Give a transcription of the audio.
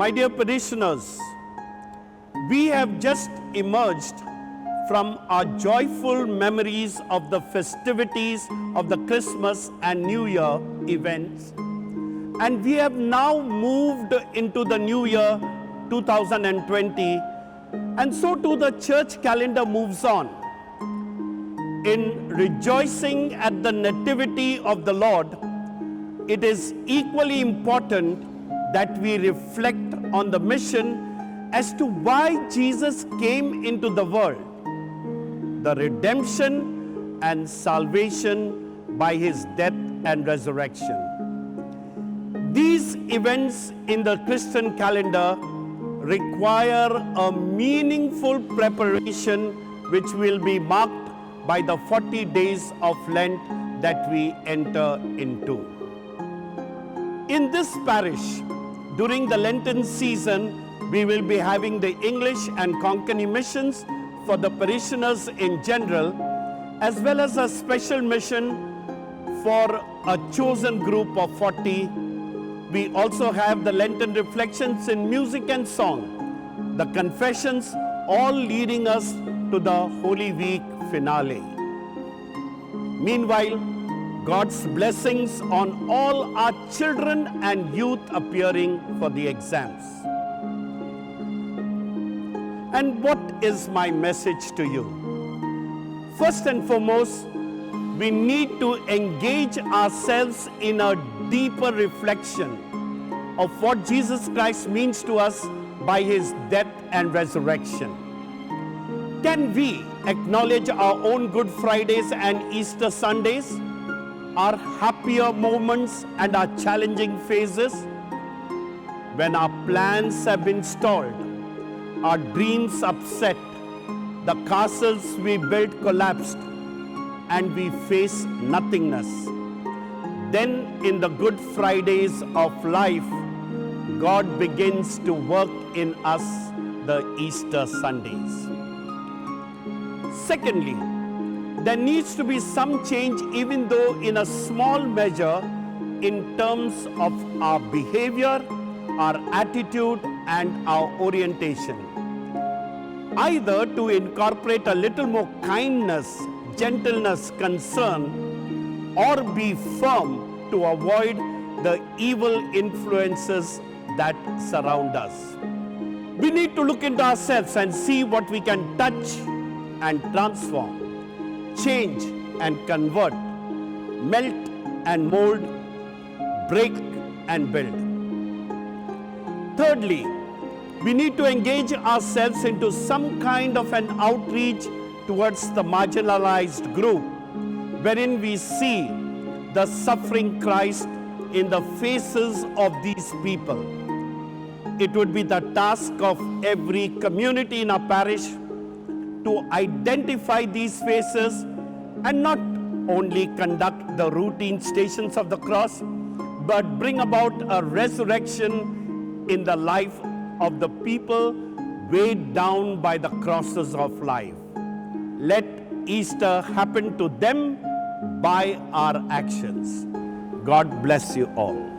My dear parishioners, we have just emerged from our joyful memories of the festivities of the Christmas and New Year events, and we have now moved into the New Year 2020, and so too the church calendar moves on. In rejoicing at the nativity of the Lord, it is equally important that we reflect on the mission as to why Jesus came into the world, the redemption and salvation by his death and resurrection. These events in the Christian calendar require a meaningful preparation which will be marked by the 40 days of Lent that we enter into. In this parish, during the Lenten season, we will be having the English and Konkani missions for the parishioners in general, as well as a special mission for a chosen group of 40. We also have the Lenten reflections in music and song, the confessions, all leading us to the Holy Week finale. Meanwhile, God's blessings on all our children and youth appearing for the exams. And what is my message to you? First and foremost, we need to engage ourselves in a deeper reflection of what Jesus Christ means to us by his death and resurrection. Can we acknowledge our own Good Fridays and Easter Sundays, our happier moments and our challenging phases? When our plans have been stalled, our dreams upset, the castles we built collapsed, and we face nothingness, then in the Good Fridays of life, God begins to work in us the Easter Sundays. Secondly, there needs to be some change, even though in a small measure, in terms of our behavior, our attitude, and our orientation. Either to incorporate a little more kindness, gentleness, concern, or be firm to avoid the evil influences that surround us. We need to look into ourselves and see what we can touch and transform, change and convert, melt and mold, break and build. Thirdly, we need to engage ourselves into some kind of an outreach towards the marginalized group, wherein we see the suffering Christ in the faces of these people. It would be the task of every community in our parish to identify these faces and not only conduct the routine stations of the cross, but bring about a resurrection in the life of the people weighed down by the crosses of life. Let Easter happen to them by our actions. God bless you all.